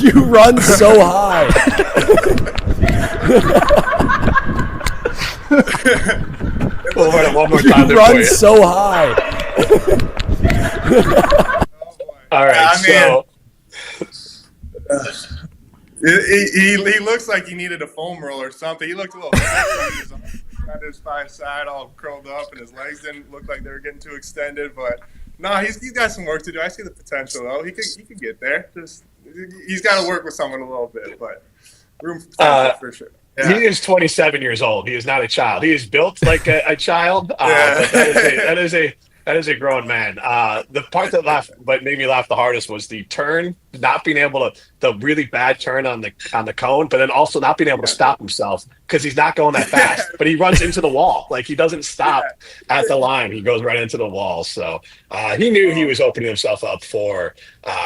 You run so high. We'll run it one more time. You run so high. All right, he looks like he needed a foam roll or something. He looked a little on his side, all curled up, and his legs didn't look like they were getting too extended. But no, he's got some work to do. I see the potential though. He could get there. Just he's got to work with someone a little bit, but room for potential for sure. He is 27 years old. He is not a child. He is built like a child, but that is a grown man. The part that made me laugh the hardest was the turn, not being able to, the really bad turn on the cone, but then also not being able to stop himself because he's not going that fast. But he runs into the wall. Like, he doesn't stop at the line. He goes right into the wall. So he knew he was opening himself up for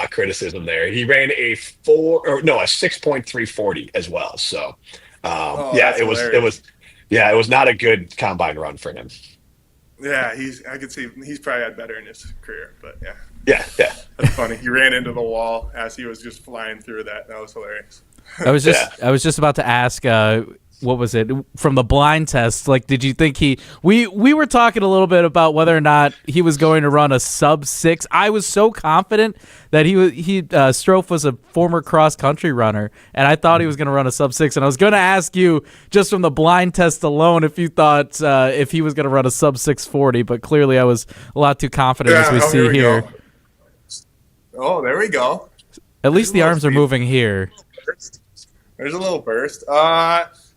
criticism there. He ran a 6.340 as well. So it was not a good combine run for him. Yeah, I could see he's probably had better in his career, but yeah. Yeah. That's funny. He ran into the wall as he was just flying through that. That was hilarious. I was just about to ask, what was it from the blind test? Like, did you think we were talking a little bit about whether or not he was going to run a sub-6. I was so confident that Strofe was a former cross country runner, and I thought he was going to run a sub-6. And I was going to ask you just from the blind test alone if you thought if he was going to run a sub-640, but clearly I was a lot too confident as we see here. Go. Oh, there we go. At least the arms are moving here. There's a little burst.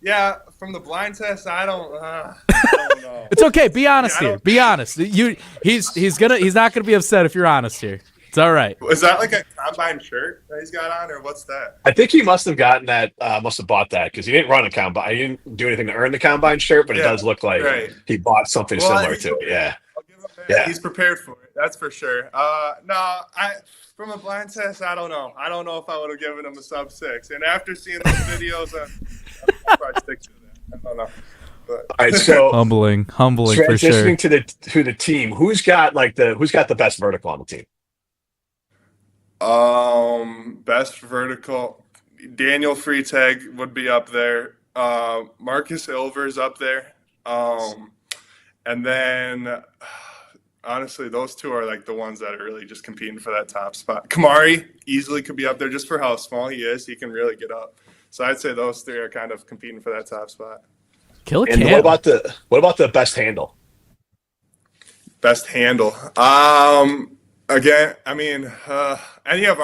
Yeah, from the blind test, I don't know. It's okay. Be honest here. Be honest. He's not gonna be upset if you're honest here. It's all right. Is that like a combine shirt that he's got on, or what's that? I think he must have gotten that. Must have bought that because he didn't run a combine. He didn't do anything to earn the combine shirt, but it does look like he bought something similar to it. Yeah. I'll give him that. He's prepared for it. That's for sure. From a blind test, I don't know. I don't know if I would have given him a sub-6. And after seeing those videos, I'll probably stick to that. I don't know. But. All right, so humbling for sure. Transitioning to the team, who's got the best vertical on the team? Best vertical, Daniel Freitag would be up there. Marcus Ilver's up there. And then. Honestly, those two are like the ones that are really just competing for that top spot. Kamari easily could be up there just for how small he is. He can really get up. So I'd say those three are kind of competing for that top spot. And what about the best handle? Best handle. Again, I mean, any of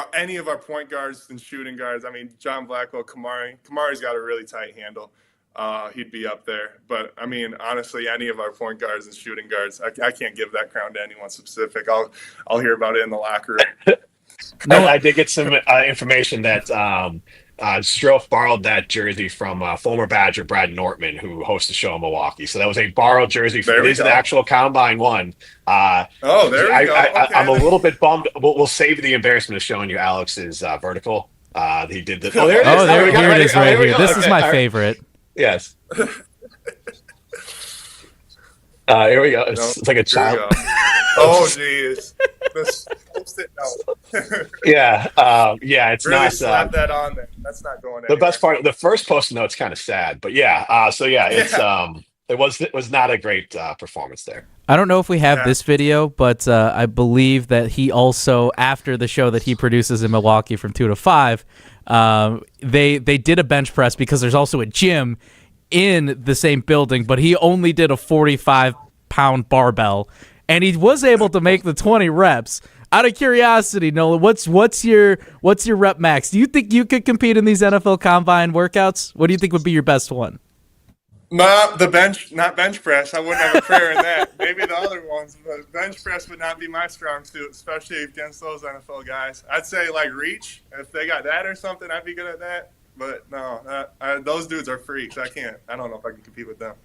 our point guards and shooting guards. I mean, John Blackwell, Kamari's got a really tight handle. He'd be up there. But, I mean, honestly, any of our point guards and shooting guards, I can't give that crown to anyone specific. I'll hear about it in the locker room. I did get some information that Strofe borrowed that jersey from former Badger Brad Nortman, who hosts the show in Milwaukee. So that was a borrowed jersey. It is an actual combine one. There we go. Okay. I'm a little bit bummed. We'll save the embarrassment of showing you Alex's vertical. He did the. Oh, there it is. Here it is right here. This is my favorite. Yes. Here we go. It's like a child. Oh, jeez. Post-it note. Yeah. It's really not. Slap that on there. That's not going anywhere. The best part, the first post-it note's kind of sad, but it was not a great performance there. I don't know if we have this video, but I believe that he also, after the show that he produces in Milwaukee from 2 to 5, they did a bench press because there's also a gym in the same building, but he only did a 45-pound barbell, and he was able to make the 20 reps. Out of curiosity, Nolan, what's your rep max? Do you think you could compete in these NFL Combine workouts? What do you think would be your best one? Not bench press. I wouldn't have a prayer in that. Maybe the other ones, but bench press would not be my strong suit, especially against those NFL guys. I'd say like reach. If they got that or something, I'd be good at that. But no, those dudes are freaks. I don't know if I can compete with them.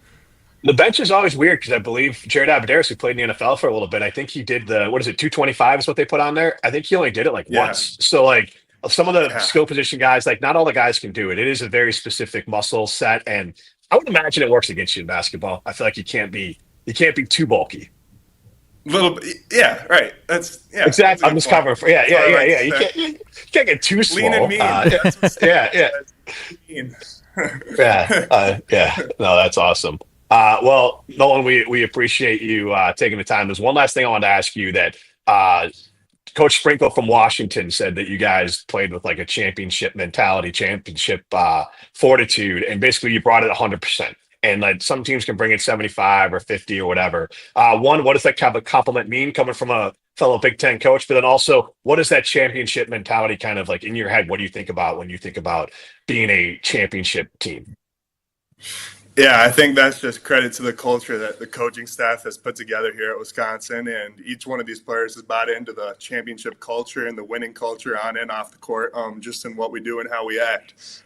The bench is always weird because I believe Jared Abadaris, who played in the NFL for a little bit, I think he did 225 is what they put on there. I think he only did it once. So some of the skill position guys, not all the guys can do it. It is a very specific muscle set, and I would imagine it works against you in basketball. I feel like you can't be too bulky. Little bit, yeah, right. That's exactly. I'm just covering for You can't get too small. Lean and mean. No, that's awesome. Well, Nolan, we appreciate you taking the time. There's one last thing I wanted to ask you that Coach Sprinkle from Washington said that you guys played with a championship mentality, championship fortitude, and basically you brought it 100%. And some teams can bring it 75 or 50 or whatever. One, what does that kind of compliment mean coming from a fellow Big Ten coach? But then also, what is that championship mentality kind of in your head? What do you think about when you think about being a championship team? Yeah, I think that's just credit to the culture that the coaching staff has put together here at Wisconsin, and each one of these players has bought into the championship culture and the winning culture on and off the court, just in what we do and how we act.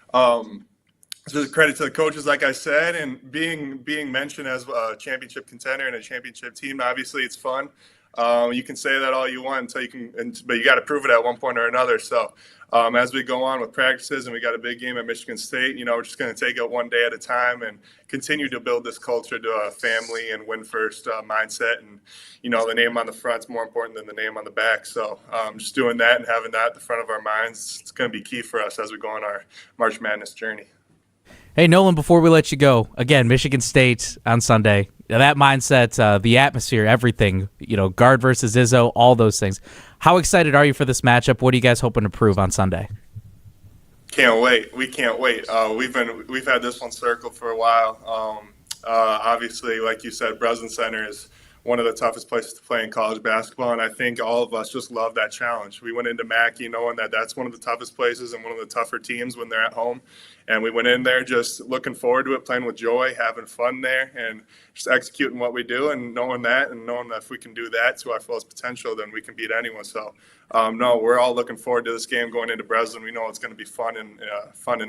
So it's credit to the coaches, like I said, and being mentioned as a championship contender and a championship team. Obviously, it's fun. You can say that all you want but you got to prove it at one point or another. So as we go on with practices and we got a big game at Michigan State, we're just going to take it one day at a time and continue to build this culture to a family and win first mindset. And, the name on the front is more important than the name on the back. So just doing that and having that at the front of our minds, it's going to be key for us as we go on our March Madness journey. Hey, Nolan, before we let you go, again, Michigan State on Sunday, that mindset, the atmosphere, everything, Gard versus Izzo, all those things. How excited are you for this matchup? What are you guys hoping to prove on Sunday? Can't wait. We can't wait. We've had this one circled for a while. Obviously, like you said, Breslin Center is one of the toughest places to play in college basketball, and I think all of us just love that challenge. We went into Mackey knowing that that's one of the toughest places and one of the tougher teams when they're at home, and we went in there just looking forward to it, playing with joy, having fun there, and just executing what we do, and knowing that if we can do that to our fullest potential, then we can beat anyone. So, no, we're all looking forward to this game going into Breslin. We know it's going to be fun and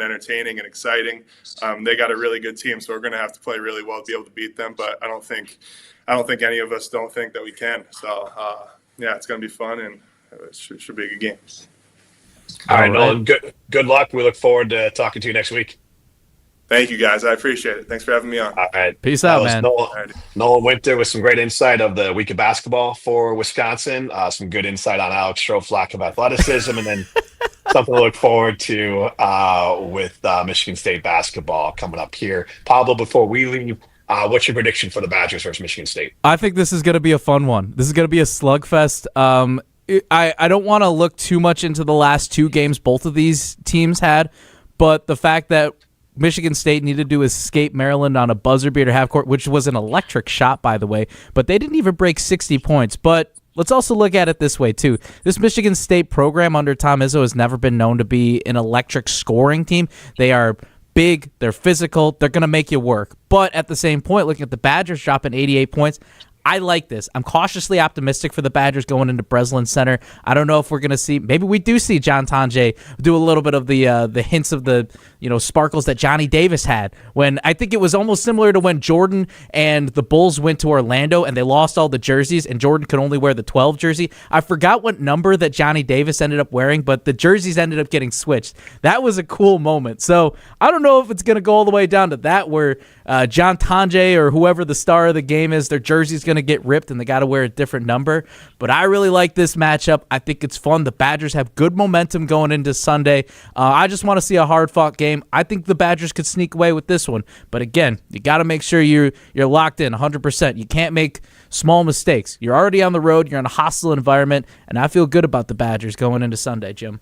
entertaining and exciting. They got a really good team, so we're going to have to play really well to be able to beat them, but I don't think any of us don't think that we can. So, it's going to be fun, and it should be a good game. All right, Nolan, good luck. We look forward to talking to you next week. Thank you, guys. I appreciate it. Thanks for having me on. All right. Peace out, man. Nolan Winter with some great insight of the week of basketball for Wisconsin. Some good insight on Alex Stroh's lack of athleticism, and then something to look forward to with Michigan State basketball coming up here. Pablo, before we leave, what's your prediction for the Badgers versus Michigan State? I think this is going to be a fun one. This is going to be a slugfest. I don't want to look too much into the last two games both of these teams had, but the fact that Michigan State needed to escape Maryland on a buzzer beater half court, which was an electric shot, by the way, but they didn't even break 60 points. But let's also look at it this way, too. This Michigan State program under Tom Izzo has never been known to be an electric scoring team. They are big, they're physical, they're going to make you work. But at the same point, looking at the Badgers dropping 88 points, I like this. I'm cautiously optimistic for the Badgers going into Breslin Center. I don't know if we're going to see, maybe we do see John Tonje do a little bit of the hints of the sparkles that Johnny Davis had when I think it was almost similar to when Jordan and the Bulls went to Orlando and they lost all the jerseys and Jordan could only wear the 12 jersey. I forgot what number that Johnny Davis ended up wearing, but the jerseys ended up getting switched. That was a cool moment. So I don't know if it's going to go all the way down to that where John Tonje or whoever the star of the game is, their jersey's going to get ripped and they got to wear a different number. But I really like this matchup. I think it's fun. The Badgers have good momentum going into Sunday. I just want to see a hard-fought game. I think the Badgers could sneak away with this one. But again, you got to make sure you're locked in 100%. You can't make small mistakes. You're already on the road. You're in a hostile environment. And I feel good about the Badgers going into Sunday, Jim.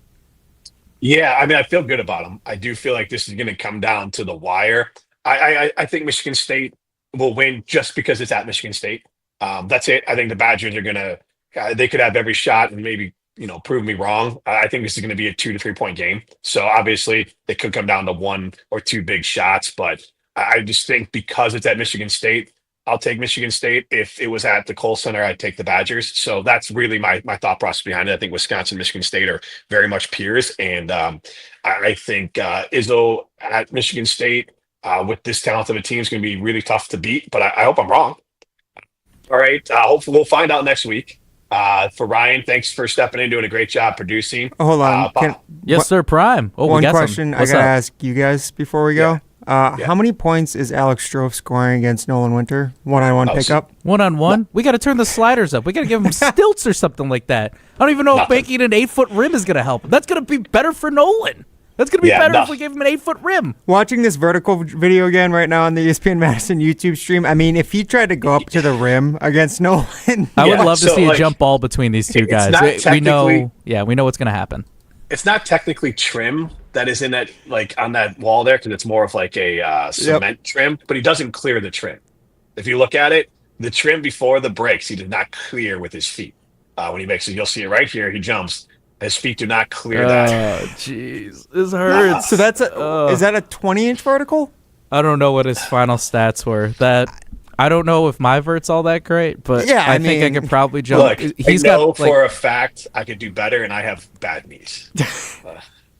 Yeah, I feel good about them. I do feel like this is going to come down to the wire. I think Michigan State will win just because it's at Michigan State. That's it. I think the Badgers are they could have every shot and maybe, prove me wrong. I think this is going to be a 2 to 3 point game. So obviously they could come down to 1 or 2 big shots, but I just think because it's at Michigan State, I'll take Michigan State. If it was at the Kohl Center, I'd take the Badgers. So that's really my thought process behind it. I think Wisconsin and Michigan State are very much peers. And I think Izzo at Michigan State with this talent of a team is going to be really tough to beat, but I hope I'm wrong. All right. Hopefully we'll find out next week. For Ryan, thanks for stepping in, doing a great job producing. Hold on. Yes, sir, Prime. One question I got to ask you guys before we go. How many points is Alex Stroh scoring against Nolan Winter? One-on-one pickup? One-on-one? We got to turn the sliders up. We got to give him stilts or something like that. I don't even know if making an 8-foot rim is going to help. That's going to be better for Nolan. That's going to be better if we gave him an 8-foot rim. Watching this vertical video again right now on the ESPN Madison YouTube stream, if he tried to go up to the rim against Nolan. I would love to see a jump ball between these two guys. We know what's going to happen. It's not technically trim that is in that, on that wall there, because it's more of like a cement trim, but he doesn't clear the trim. If you look at it, the trim before the breaks, he did not clear with his feet. When he makes it, you'll see it right here. He jumps. His feet do not clear that. Oh, jeez. This hurts. So that's is that a 20-inch vertical? I don't know what his final stats were. I don't know if my vert's all that great, but Yeah, I think I could probably jump. Look, He's I know got for a fact I could do better, and I have bad knees.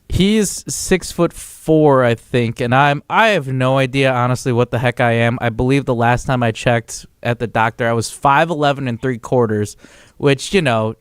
He's 6'4", I think, and I have no idea honestly what the heck I am. I believe the last time I checked at the doctor, I was 5'11" and 3/4, which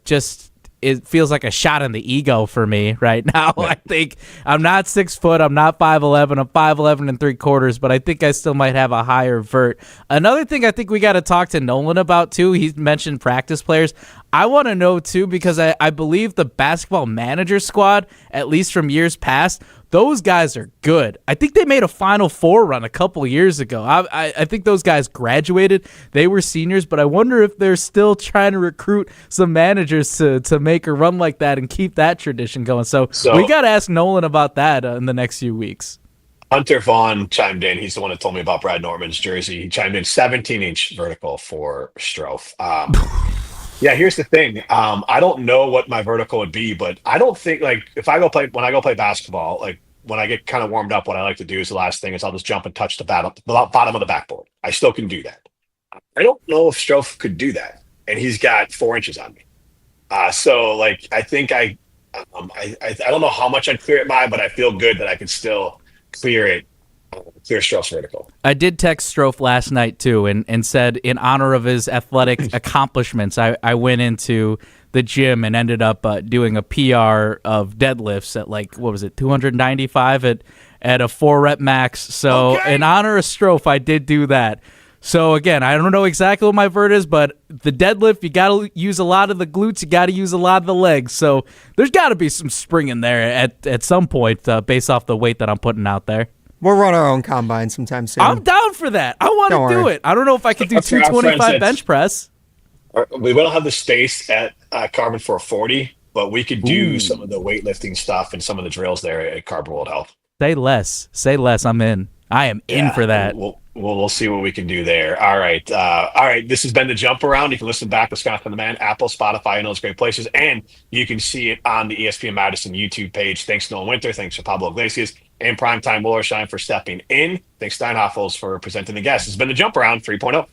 just. It feels like a shot in the ego for me right now. I think I'm not 6 foot. I'm not 5'11". I'm 5'11" and 3/4, but I think I still might have a higher vert. Another thing I think we got to talk to Nolan about too. He mentioned practice players. I want to know too, because I believe the basketball manager squad, at least from years past, those guys are good. I think they made a Final Four run a couple years ago. I think those guys graduated. They were seniors, but I wonder if they're still trying to recruit some managers to make a run like that and keep that tradition going. So we got to ask Nolan about that in the next few weeks. Hunter Vaughn chimed in. He's the one that told me about Brad Norman's jersey. He chimed in 17-inch vertical for Strofe. Yeah, here's the thing. I don't know what my vertical would be, but I don't think when I go play basketball, when I get kind of warmed up, what I like to do is the last thing is I'll just jump and touch the bottom of the backboard. I still can do that. I don't know if Strofe could do that, and he's got 4 inches on me. I think I don't know how much I'd clear it by, but I feel good that I can still clear Strofe's vertical. I did text Strofe last night too, and said in honor of his athletic accomplishments, I went into the gym and ended up doing a PR of deadlifts at 295 at a 4-rep max. So in honor of Strofe, I did do that. So again, I don't know exactly what my vert is, but the deadlift, you got to use a lot of the glutes, you got to use a lot of the legs. So there's got to be some spring in there at some point based off the weight that I'm putting out there. We'll run our own combine sometime soon. I'm down for that. I want to do it. I don't know if I could do 225 bench press. We don't have the space at Carbon for a 40, but we could do some of the weightlifting stuff and some of the drills there at Carbon World Health. Say less. I'm in. I am in for that. We'll see what we can do there. All right. This has been the Jump Around. You can listen back to Wisconsin on Demand, Apple, Spotify, and those great places. And you can see it on the ESPN Madison YouTube page. Thanks, Nolan Winter. Thanks to Pablo Iglesias and Primetime Wohler for stepping in. Thanks, Steinhoffels, for presenting the guests. It's been the Jump Around 3.0.